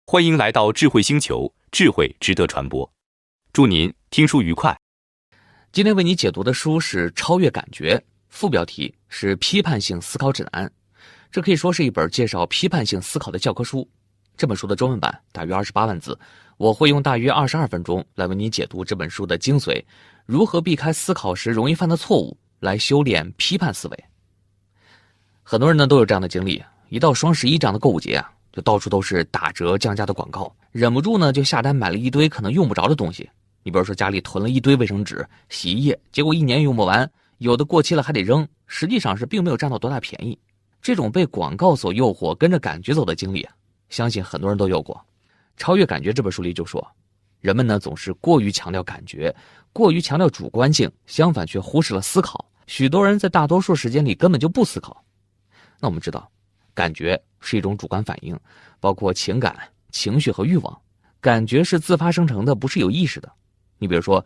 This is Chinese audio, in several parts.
欢迎来到智慧星球，智慧值得传播。祝您听书愉快。今天为你解读的书是《超越感觉》，副标题是批判性思考指南。这可以说是一本介绍批判性思考的教科书。这本书的中文版大约28万字，我会用大约22分钟来为你解读这本书的精髓，如何避开思考时容易犯的错误，来修炼批判思维。很多人呢都有这样的经历，一到双11这样的购物节啊，就到处都是打折降价的广告，忍不住呢就下单买了一堆可能用不着的东西。你比如说家里囤了一堆卫生纸、洗衣液，结果1年用不完，有的过期了还得扔，实际上是并没有占到多大便宜。这种被广告所诱惑跟着感觉走的经历啊，相信很多人都有过。《超越感觉》这本书里就说，人们呢总是过于强调感觉，过于强调主观性，相反却忽视了思考。许多人在大多数时间里根本就不思考。那我们知道，感觉是一种主观反应，包括情感、情绪和欲望。感觉是自发生成的，不是有意识的。你比如说，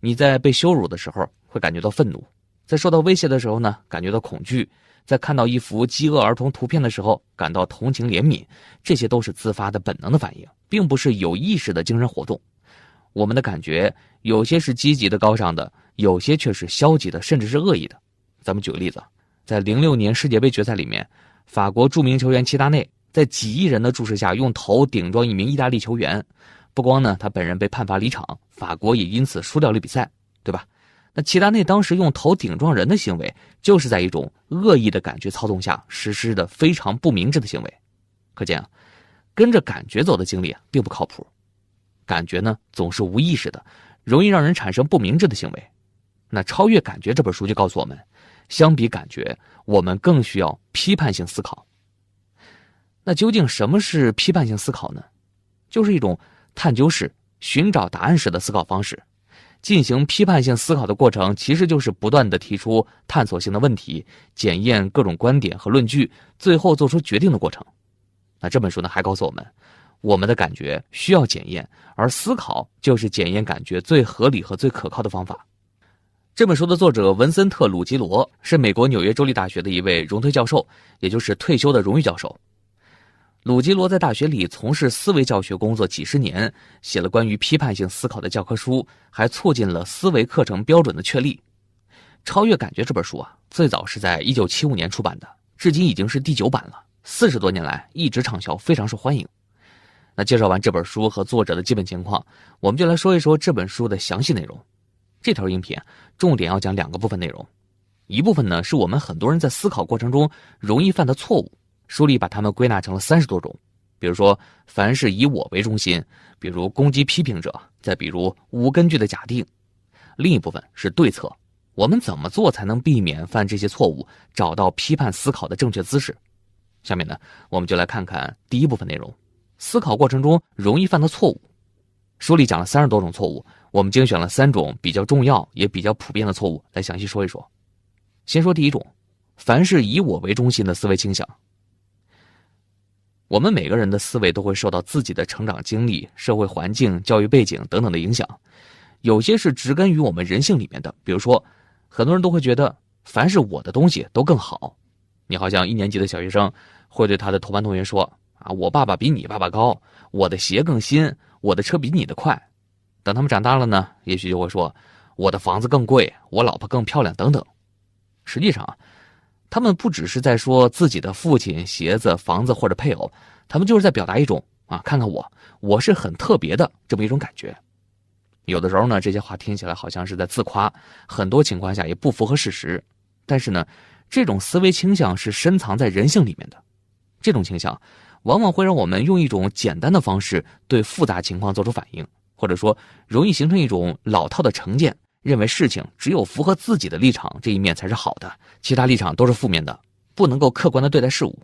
你在被羞辱的时候会感觉到愤怒，在受到威胁的时候呢，感觉到恐惧，在看到一幅饥饿儿童图片的时候感到同情怜悯，这些都是自发的本能的反应，并不是有意识的精神活动。我们的感觉有些是积极的高尚的，有些却是消极的，甚至是恶意的。咱们举个例子，在06年世界杯决赛里面，法国著名球员齐达内在几亿人的注视下用头顶撞一名意大利球员，不光呢他本人被判罚离场，法国也因此输掉了比赛，对吧？那齐达内当时用头顶撞人的行为，就是在一种恶意的感觉操纵下实施的非常不明智的行为。可见啊，跟着感觉走的经历啊并不靠谱。感觉呢总是无意识的，容易让人产生不明智的行为。那《超越感觉》这本书就告诉我们，相比感觉，我们更需要批判性思考。那究竟什么是批判性思考呢？就是一种探究式、寻找答案式的思考方式。进行批判性思考的过程，其实就是不断地提出探索性的问题，检验各种观点和论据，最后做出决定的过程。那这本书呢，还告诉我们，我们的感觉需要检验，而思考就是检验感觉最合理和最可靠的方法。这本书的作者文森特·鲁吉罗是美国纽约州立大学的一位荣退教授，也就是退休的荣誉教授。鲁吉罗在大学里从事思维教学工作几十年，写了关于批判性思考的教科书，还促进了思维课程标准的确立。《超越感觉》这本书啊，最早是在1975年出版的，至今已经是第9版了，40多年来一直畅销，非常受欢迎。那介绍完这本书和作者的基本情况，我们就来说一说这本书的详细内容。这条音频重点要讲2个部分内容，一部分呢是我们很多人在思考过程中容易犯的错误，书里把它们归纳成了30多种，比如说凡是以我为中心，比如攻击批评者，再比如无根据的假定。另一部分是对策，我们怎么做才能避免犯这些错误，找到批判思考的正确姿势。下面呢，我们就来看看第一部分内容，思考过程中容易犯的错误。书里讲了30多种错误，我们精选了3种比较重要也比较普遍的错误来详细说一说。先说第一种，凡是以我为中心的思维倾向。我们每个人的思维都会受到自己的成长经历、社会环境、教育背景等等的影响，有些是植根于我们人性里面的，比如说很多人都会觉得凡是我的东西都更好。你好像1年级的小学生会对他的同班同学说啊，我爸爸比你爸爸高，我的鞋更新，我的车比你的快。等他们长大了呢，也许就会说我的房子更贵，我老婆更漂亮等等。实际上他们不只是在说自己的父亲、鞋子、房子或者配偶，他们就是在表达一种看看我是很特别的这么一种感觉。有的时候呢，这些话听起来好像是在自夸，很多情况下也不符合事实。但是呢，这种思维倾向是深藏在人性里面的。这种倾向往往会让我们用一种简单的方式对复杂情况做出反应，或者说容易形成一种老套的成见，认为事情只有符合自己的立场这一面才是好的，其他立场都是负面的，不能够客观的对待事物。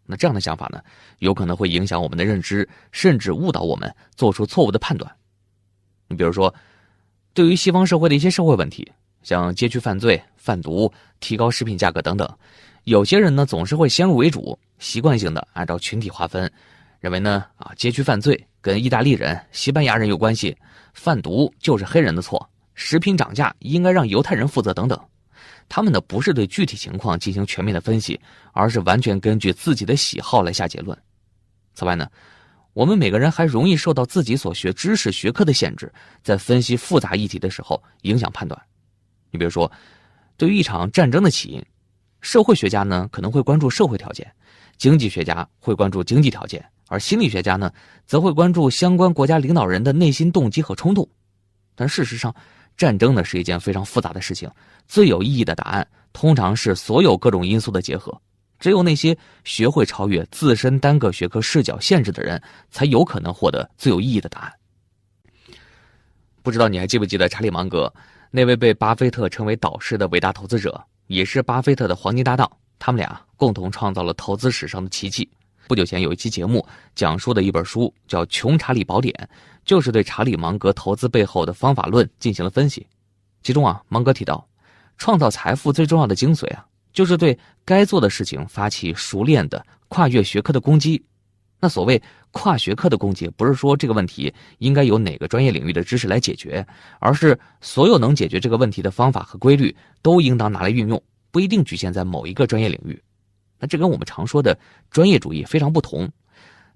那这样的想法呢，有可能会影响我们的认知，甚至误导我们做出错误的判断。你比如说，对于西方社会的一些社会问题，像街区犯罪、贩毒、提高食品价格等等，有些人呢总是会先入为主，习惯性的按照群体划分，认为呢街区犯罪跟意大利人、西班牙人有关系，贩毒就是黑人的错，食品涨价应该让犹太人负责等等。他们呢不是对具体情况进行全面的分析，而是完全根据自己的喜好来下结论。此外呢，我们每个人还容易受到自己所学知识学科的限制，在分析复杂议题的时候影响判断。你比如说，对于一场战争的起因，社会学家呢可能会关注社会条件，经济学家会关注经济条件，而心理学家呢则会关注相关国家领导人的内心动机和冲动。但事实上，战争呢是一件非常复杂的事情，最有意义的答案通常是所有各种因素的结合。只有那些学会超越自身单个学科视角限制的人，才有可能获得最有意义的答案。不知道你还记不记得查理芒格，那位被巴菲特称为导师的伟大投资者，也是巴菲特的黄金搭档，他们俩共同创造了投资史上的奇迹。不久前有一期节目讲述的一本书叫《穷查理宝典》，就是对查理芒格投资背后的方法论进行了分析。其中芒格提到，创造财富最重要的精髓就是对该做的事情发起熟练的跨越学科的攻击。那所谓跨学科的攻击，不是说这个问题应该由哪个专业领域的知识来解决，而是所有能解决这个问题的方法和规律都应当拿来运用，不一定局限在某一个专业领域。那这跟我们常说的专业主义非常不同。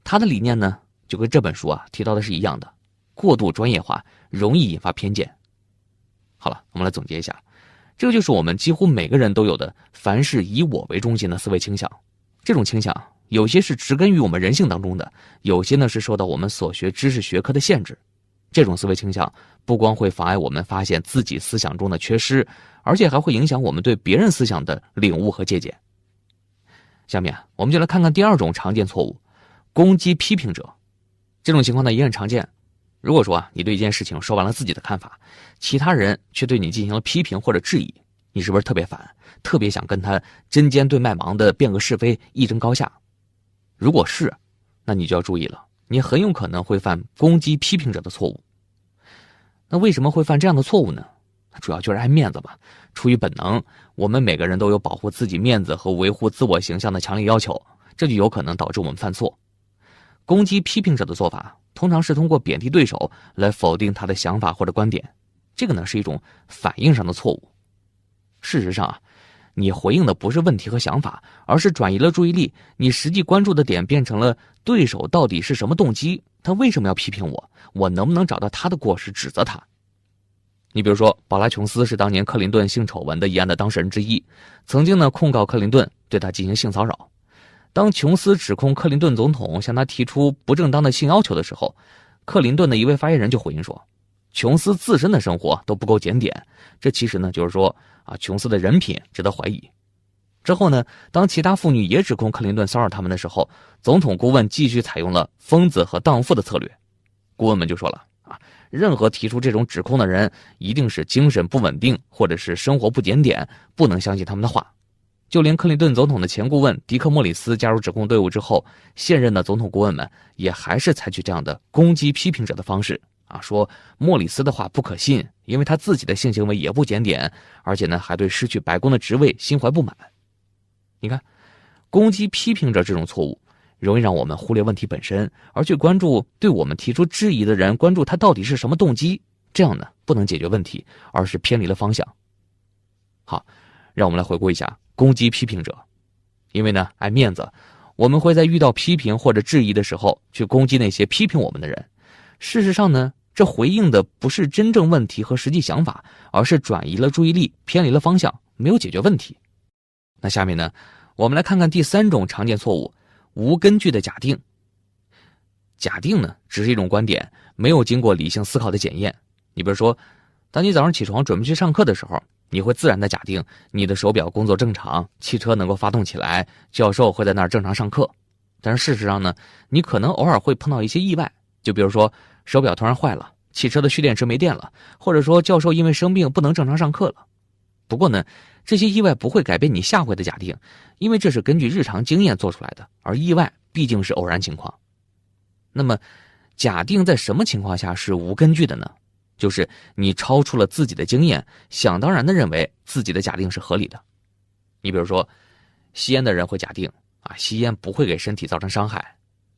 他的理念呢，就跟这本书提到的是一样的，过度专业化容易引发偏见。好了，我们来总结一下，这个就是我们几乎每个人都有的凡事以我为中心的思维倾向。这种倾向有些是植根于我们人性当中的，有些呢是受到我们所学知识学科的限制。这种思维倾向不光会妨碍我们发现自己思想中的缺失，而且还会影响我们对别人思想的领悟和借鉴。下面我们就来看看第二种常见错误，攻击批评者。这种情况呢也很常见。如果说你对一件事情说完了自己的看法，其他人却对你进行了批评或者质疑，你是不是特别烦，特别想跟他针尖对麦芒的辩个是非，一争高下？如果是，那你就要注意了，你很有可能会犯攻击批评者的错误。那为什么会犯这样的错误呢？主要就是爱面子吧。出于本能，我们每个人都有保护自己面子和维护自我形象的强烈要求，这就有可能导致我们犯错。攻击批评者的做法通常是通过贬低对手来否定他的想法或者观点，这个呢是一种反应上的错误。事实上你回应的不是问题和想法，而是转移了注意力，你实际关注的点变成了对手到底是什么动机，他为什么要批评我，我能不能找到他的过失指责他。你比如说，宝拉·琼斯是当年克林顿性丑闻的一案的当事人之一，曾经呢控告克林顿对他进行性骚扰。当琼斯指控克林顿总统向他提出不正当的性要求的时候，克林顿的一位发言人就回应说，琼斯自身的生活都不够检点，这其实呢就是说琼斯的人品值得怀疑。之后呢，当其他妇女也指控克林顿骚扰他们的时候，总统顾问继续采用了疯子和荡妇的策略。顾问们就说了任何提出这种指控的人一定是精神不稳定，或者是生活不检点，不能相信他们的话。就连克林顿总统的前顾问迪克·莫里斯加入指控队伍之后，现任的总统顾问们也还是采取这样的攻击批评者的方式说莫里斯的话不可信，因为他自己的性行为也不检点，而且呢还对失去白宫的职位心怀不满。你看，攻击批评者这种错误容易让我们忽略问题本身，而去关注对我们提出质疑的人，关注他到底是什么动机，这样呢不能解决问题，而是偏离了方向。好，让我们来回顾一下攻击批评者。因为呢爱面子，我们会在遇到批评或者质疑的时候去攻击那些批评我们的人。事实上呢，这回应的不是真正问题和实际想法，而是转移了注意力，偏离了方向，没有解决问题。那下面呢，我们来看看第三种常见错误，无根据的假定。假定呢只是一种观点，没有经过理性思考的检验。你比如说，当你早上起床准备去上课的时候，你会自然的假定你的手表工作正常，汽车能够发动起来，教授会在那儿正常上课。但是事实上呢，你可能偶尔会碰到一些意外，就比如说手表突然坏了，汽车的蓄电池没电了，或者说教授因为生病不能正常上课了。不过呢，这些意外不会改变你下回的假定，因为这是根据日常经验做出来的，而意外毕竟是偶然情况。那么假定在什么情况下是无根据的呢？就是你超出了自己的经验，想当然的认为自己的假定是合理的。你比如说，吸烟的人会假定吸烟不会给身体造成伤害，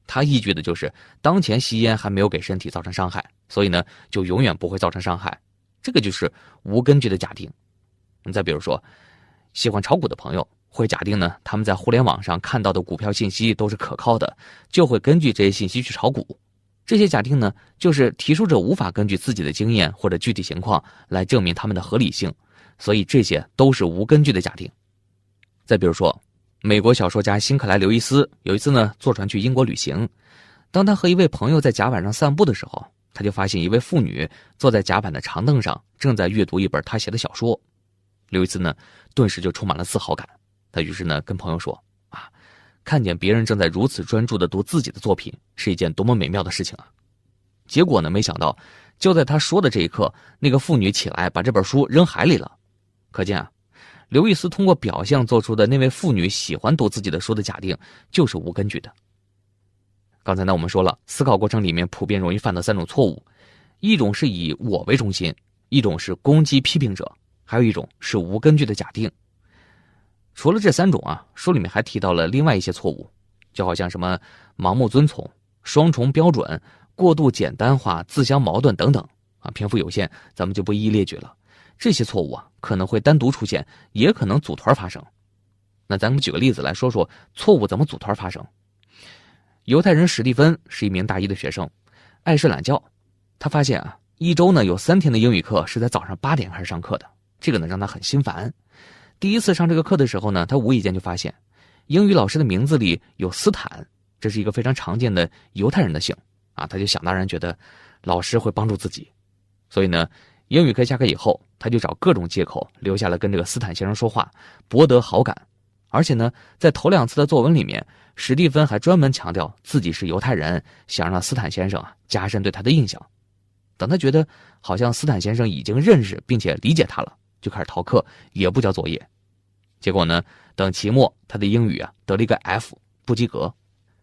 他依据的就是当前吸烟还没有给身体造成伤害，所以呢就永远不会造成伤害，这个就是无根据的假定。你再比如说，喜欢炒股的朋友会假定呢他们在互联网上看到的股票信息都是可靠的，就会根据这些信息去炒股。这些假定呢，就是提出者无法根据自己的经验或者具体情况来证明他们的合理性，所以这些都是无根据的假定。再比如说，美国小说家辛克莱·刘易斯有一次呢坐船去英国旅行，当他和一位朋友在甲板上散步的时候，他就发现一位妇女坐在甲板的长凳上，正在阅读一本他写的小说。刘易斯呢顿时就充满了自豪感，他于是呢跟朋友说看见别人正在如此专注地读自己的作品，是一件多么美妙的事情啊！结果呢，没想到就在他说的这一刻，那个妇女起来把这本书扔海里了。可见刘易斯通过表象做出的那位妇女喜欢读自己的书的假定就是无根据的。刚才呢我们说了，思考过程里面普遍容易犯的3种错误，一种是以我为中心，一种是攻击批评者，还有一种是无根据的假定。除了这3种书里面还提到了另外一些错误，就好像什么盲目遵从、双重标准、过度简单化、自相矛盾等等篇幅有限，咱们就不一一列举了。这些错误可能会单独出现，也可能组团发生。那咱们举个例子来说说错误怎么组团发生。犹太人史蒂芬是一名大一的学生，爱睡懒觉。他发现一周呢有3天的英语课是在早上8点开始上课的，这个呢让他很心烦。第一次上这个课的时候呢，他无意间就发现英语老师的名字里有斯坦，这是一个非常常见的犹太人的姓他就想当然觉得老师会帮助自己，所以呢英语课下课以后，他就找各种借口留下来跟这个斯坦先生说话，博得好感。而且呢在头2次的作文里面，史蒂芬还专门强调自己是犹太人，想让斯坦先生加深对他的印象。等他觉得好像斯坦先生已经认识并且理解他了，就开始逃课，也不交作业。结果呢等期末他的英语得了一个 F， 不及格。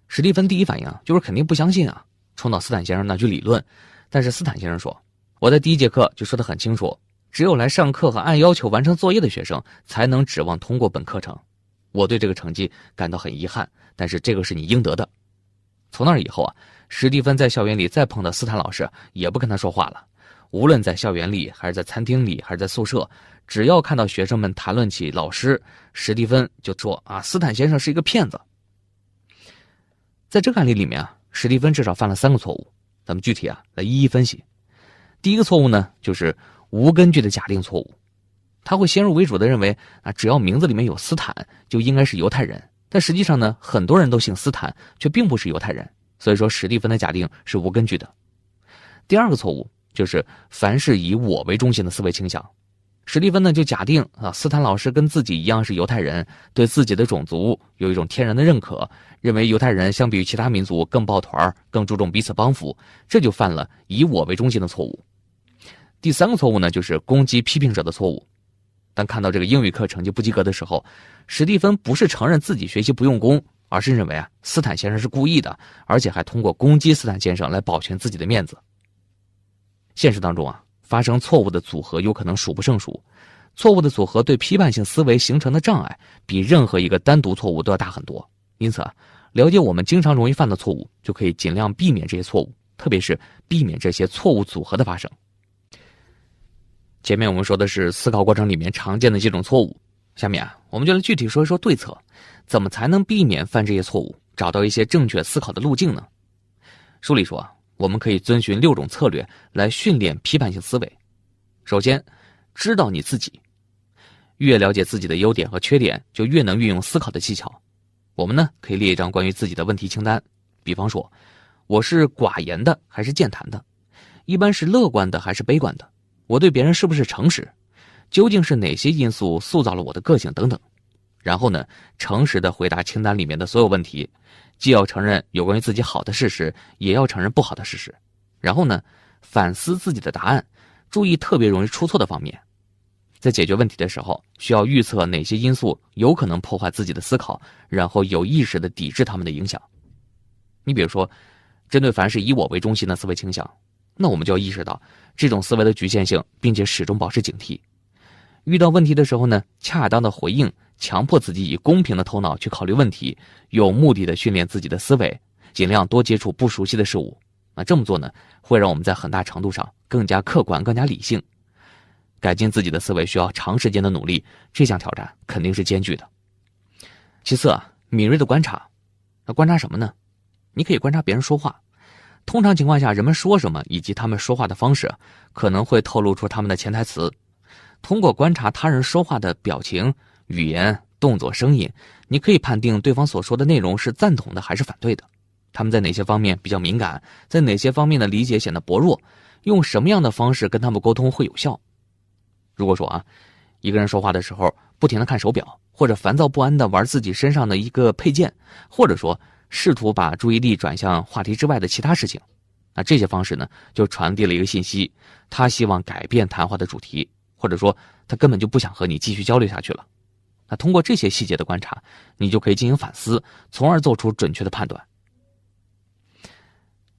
史蒂芬第一反应就是肯定不相信冲到斯坦先生那去理论。但是斯坦先生说，我在第1节课就说得很清楚，只有来上课和按要求完成作业的学生才能指望通过本课程。我对这个成绩感到很遗憾，但是这个是你应得的。从那以后史蒂芬在校园里再碰到斯坦老师也不跟他说话了。无论在校园里还是在餐厅里还是在宿舍，只要看到学生们谈论起老师，史蒂芬就说斯坦先生是一个骗子。在这个案例里面史蒂芬至少犯了3个错误，咱们具体来一一分析。第一个错误呢就是无根据的假定错误。他会先入为主的认为只要名字里面有斯坦就应该是犹太人，但实际上呢很多人都姓斯坦却并不是犹太人，所以说史蒂芬的假定是无根据的。第2个错误就是凡是以我为中心的思维倾向。史蒂芬呢就假定斯坦老师跟自己一样是犹太人，对自己的种族有一种天然的认可，认为犹太人相比于其他民族更抱团，更注重彼此帮扶，这就犯了以我为中心的错误。第3个错误呢就是攻击批评者的错误。当看到这个英语课成绩不及格的时候，史蒂芬不是承认自己学习不用功，而是认为斯坦先生是故意的，而且还通过攻击斯坦先生来保全自己的面子。现实当中发生错误的组合有可能数不胜数，错误的组合对批判性思维形成的障碍比任何一个单独错误都要大很多。因此了解我们经常容易犯的错误，就可以尽量避免这些错误，特别是避免这些错误组合的发生。前面我们说的是思考过程里面常见的几种错误，下面我们就来具体说一说对策，怎么才能避免犯这些错误，找到一些正确思考的路径呢？书里说我们可以遵循6种策略来训练批判性思维。首先，知道你自己。越了解自己的优点和缺点，就越能运用思考的技巧。我们呢可以列一张关于自己的问题清单，比方说，我是寡言的还是健谈的？一般是乐观的还是悲观的？我对别人是不是诚实？究竟是哪些因素塑造了我的个性等等？然后呢，诚实的回答清单里面的所有问题，既要承认有关于自己好的事实，也要承认不好的事实。然后呢，反思自己的答案，注意特别容易出错的方面。在解决问题的时候，需要预测哪些因素有可能破坏自己的思考，然后有意识地抵制他们的影响。你比如说，针对凡是以我为中心的思维倾向，那我们就要意识到这种思维的局限性，并且始终保持警惕。遇到问题的时候呢，恰当的回应，强迫自己以公平的头脑去考虑问题，有目的的训练自己的思维，尽量多接触不熟悉的事物。这么做呢，会让我们在很大程度上更加客观、更加理性。改进自己的思维需要长时间的努力，这项挑战肯定是艰巨的。其次啊，敏锐的观察。那观察什么呢？你可以观察别人说话。通常情况下，人们说什么以及他们说话的方式，可能会透露出他们的潜台词。通过观察他人说话的表情、语言、动作、声音，你可以判定对方所说的内容是赞同的还是反对的。他们在哪些方面比较敏感，在哪些方面的理解显得薄弱，用什么样的方式跟他们沟通会有效。如果说啊，一个人说话的时候不停地看手表，或者烦躁不安地玩自己身上的一个配件，或者说试图把注意力转向话题之外的其他事情，那这些方式呢，就传递了一个信息，他希望改变谈话的主题，或者说他根本就不想和你继续交流下去了。那通过这些细节的观察，你就可以进行反思，从而做出准确的判断。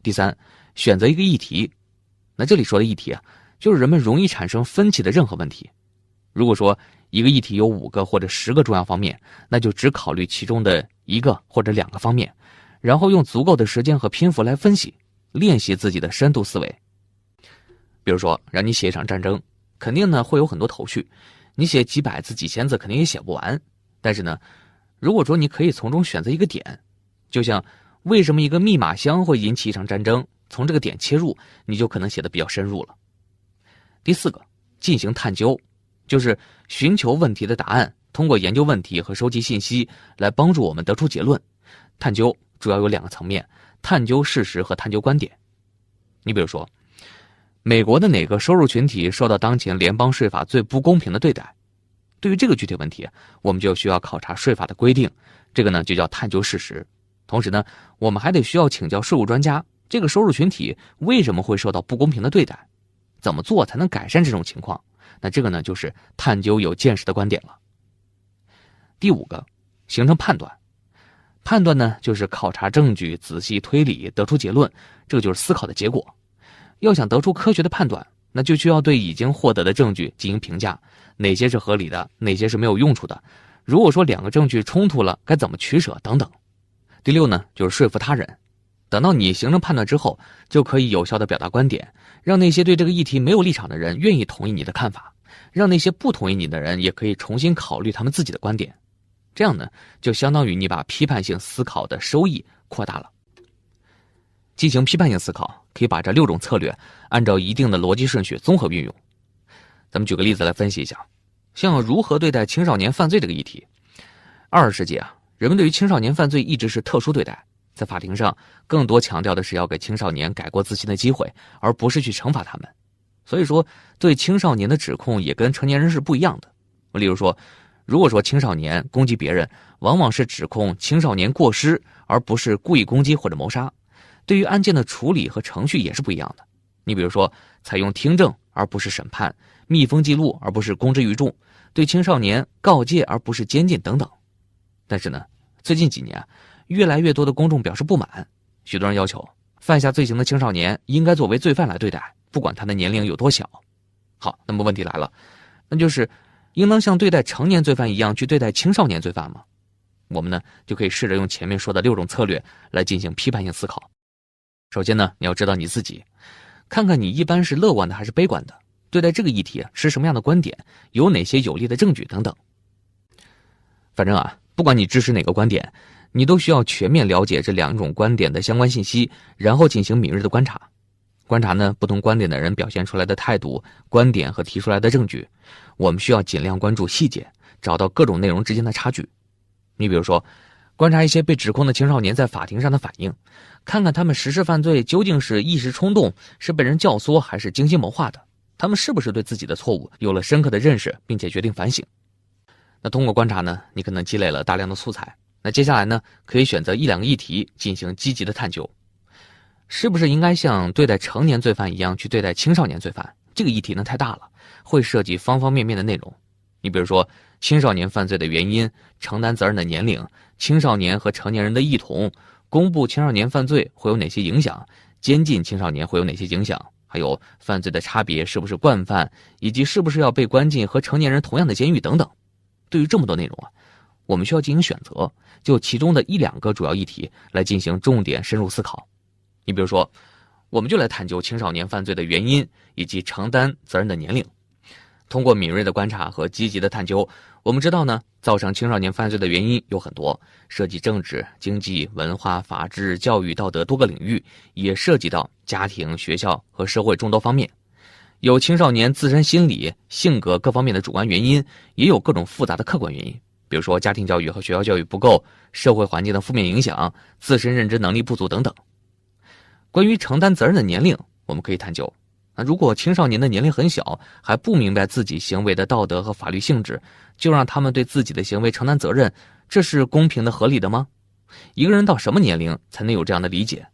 第三，选择一个议题。那这里说的议题啊，就是人们容易产生分歧的任何问题。如果说一个议题有5个或者10个重要方面，那就只考虑其中的1个或者2个方面，然后用足够的时间和篇幅来分析，练习自己的深度思维。比如说让你写一场战争，肯定呢会有很多头绪，你写几百字几千字肯定也写不完。但是呢，如果说你可以从中选择一个点，就像为什么一个密码箱会引起一场战争，从这个点切入，你就可能写得比较深入了。第4个，进行探究，就是寻求问题的答案，通过研究问题和收集信息来帮助我们得出结论。探究主要有2个层面，探究事实和探究观点。你比如说，美国的哪个收入群体受到当前联邦税法最不公平的对待？对于这个具体问题，我们就需要考察税法的规定，这个呢就叫探究事实。同时呢，我们还得需要请教税务专家，这个收入群体为什么会受到不公平的对待？怎么做才能改善这种情况？那这个呢，就是探究有见识的观点了。第5个，形成判断。判断呢，就是考察证据，仔细推理，得出结论，这个就是思考的结果。要想得出科学的判断，那就需要对已经获得的证据进行评价，哪些是合理的，哪些是没有用处的。如果说2个证据冲突了，该怎么取舍等等。第6呢，就是说服他人。等到你形成判断之后，就可以有效地表达观点，让那些对这个议题没有立场的人愿意同意你的看法，让那些不同意你的人也可以重新考虑他们自己的观点。这样呢，就相当于你把批判性思考的收益扩大了。进行批判性思考，可以把这6种策略按照一定的逻辑顺序综合运用。咱们举个例子来分析一下，像如何对待青少年犯罪这个议题。20世纪啊，人们对于青少年犯罪一直是特殊对待，在法庭上更多强调的是要给青少年改过自新的机会，而不是去惩罚他们。所以说，对青少年的指控也跟成年人是不一样的。例如说，如果说青少年攻击别人，往往是指控青少年过失，而不是故意攻击或者谋杀。对于案件的处理和程序也是不一样的。你比如说，采用听证而不是审判，密封记录而不是公之于众，对青少年告诫而不是监禁等等。但是呢，最近几年越来越多的公众表示不满，许多人要求犯下罪行的青少年应该作为罪犯来对待，不管他的年龄有多小。好，那么问题来了，那就是应当像对待成年罪犯一样去对待青少年罪犯吗？我们呢就可以试着用前面说的6种策略来进行批判性思考。首先呢，你要知道你自己，看看你一般是乐观的还是悲观的，对待这个议题是什么样的观点，有哪些有力的证据等等。反正啊，不管你支持哪个观点，你都需要全面了解这2种观点的相关信息，然后进行敏锐的观察。观察呢不同观点的人表现出来的态度、观点和提出来的证据。我们需要尽量关注细节，找到各种内容之间的差距。你比如说，观察一些被指控的青少年在法庭上的反应，看看他们实施犯罪究竟是一时冲动，是被人教唆，还是精心谋划的，他们是不是对自己的错误有了深刻的认识，并且决定反省。那通过观察呢，你可能积累了大量的素材。那接下来呢，可以选择1-2个议题进行积极的探究。是不是应该像对待成年罪犯一样去对待青少年罪犯？这个议题呢太大了，会涉及方方面面的内容。你比如说，青少年犯罪的原因、承担责任的年龄、青少年和成年人的异同、公布青少年犯罪会有哪些影响、监禁青少年会有哪些影响，还有犯罪的差别是不是惯犯，以及是不是要被关进和成年人同样的监狱等等。对于这么多内容啊，我们需要进行选择，就其中的1-2个主要议题来进行重点深入思考。你比如说，我们就来探究青少年犯罪的原因以及承担责任的年龄。通过敏锐的观察和积极的探究，我们知道呢，造成青少年犯罪的原因有很多，涉及政治、经济、文化、法治、教育、道德多个领域，也涉及到家庭、学校和社会众多方面。有青少年自身心理、性格各方面的主观原因，也有各种复杂的客观原因，比如说家庭教育和学校教育不够，社会环境的负面影响，自身认知能力不足等等。关于承担责任的年龄，我们可以探究。如果青少年的年龄很小，还不明白自己行为的道德和法律性质，就让他们对自己的行为承担责任，这是公平的、合理的吗？一个人到什么年龄才能有这样的理解？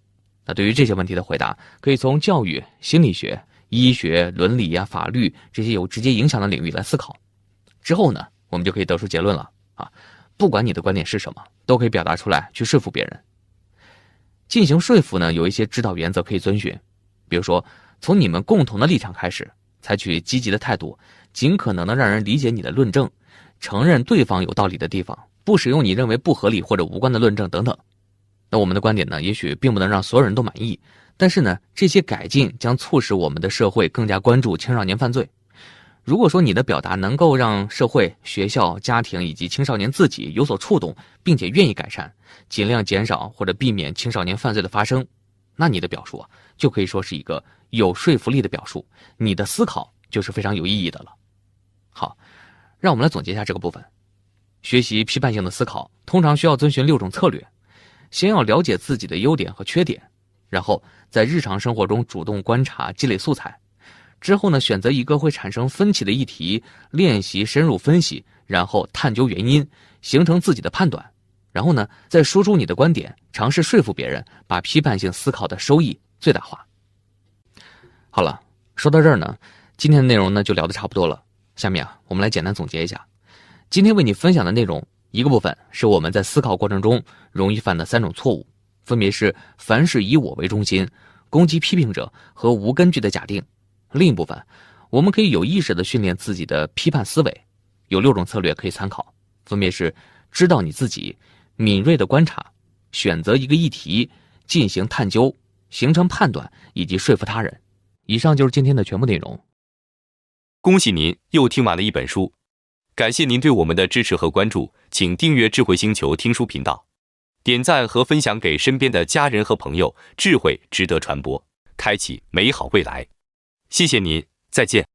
对于这些问题的回答，可以从教育、心理学、医学、伦理法律这些有直接影响的领域来思考。之后呢，我们就可以得出结论了不管你的观点是什么，都可以表达出来去说服别人。进行说服呢，有一些指导原则可以遵循，比如说从你们共同的立场开始，采取积极的态度，尽可能的让人理解你的论证，承认对方有道理的地方，不使用你认为不合理或者无关的论证等等。那我们的观点呢，也许并不能让所有人都满意，但是呢，这些改进将促使我们的社会更加关注青少年犯罪。如果说你的表达能够让社会、学校、家庭以及青少年自己有所触动，并且愿意改善，尽量减少或者避免青少年犯罪的发生，那你的表述就可以说是一个有说服力的表述，你的思考就是非常有意义的了。好，让我们来总结一下这个部分。学习批判性的思考通常需要遵循6种策略，先要了解自己的优点和缺点，然后在日常生活中主动观察，积累素材，之后呢，选择一个会产生分歧的议题，练习深入分析，然后探究原因，形成自己的判断，然后呢，再说出你的观点，尝试说服别人，把批判性思考的收益最大化。好了，说到这儿呢，今天的内容呢就聊得差不多了。下面我们来简单总结一下。今天为你分享的内容，一个部分是我们在思考过程中容易犯的3种错误，分别是凡事以我为中心、攻击批评者和无根据的假定。另一部分，我们可以有意识地训练自己的批判思维，有6种策略可以参考，分别是知道你自己、敏锐的观察、选择一个议题、进行探究、形成判断以及说服他人。以上就是今天的全部内容。恭喜您又听完了一本书，感谢您对我们的支持和关注，请订阅智慧星球听书频道，点赞和分享给身边的家人和朋友，智慧值得传播，开启美好未来。谢谢您，再见。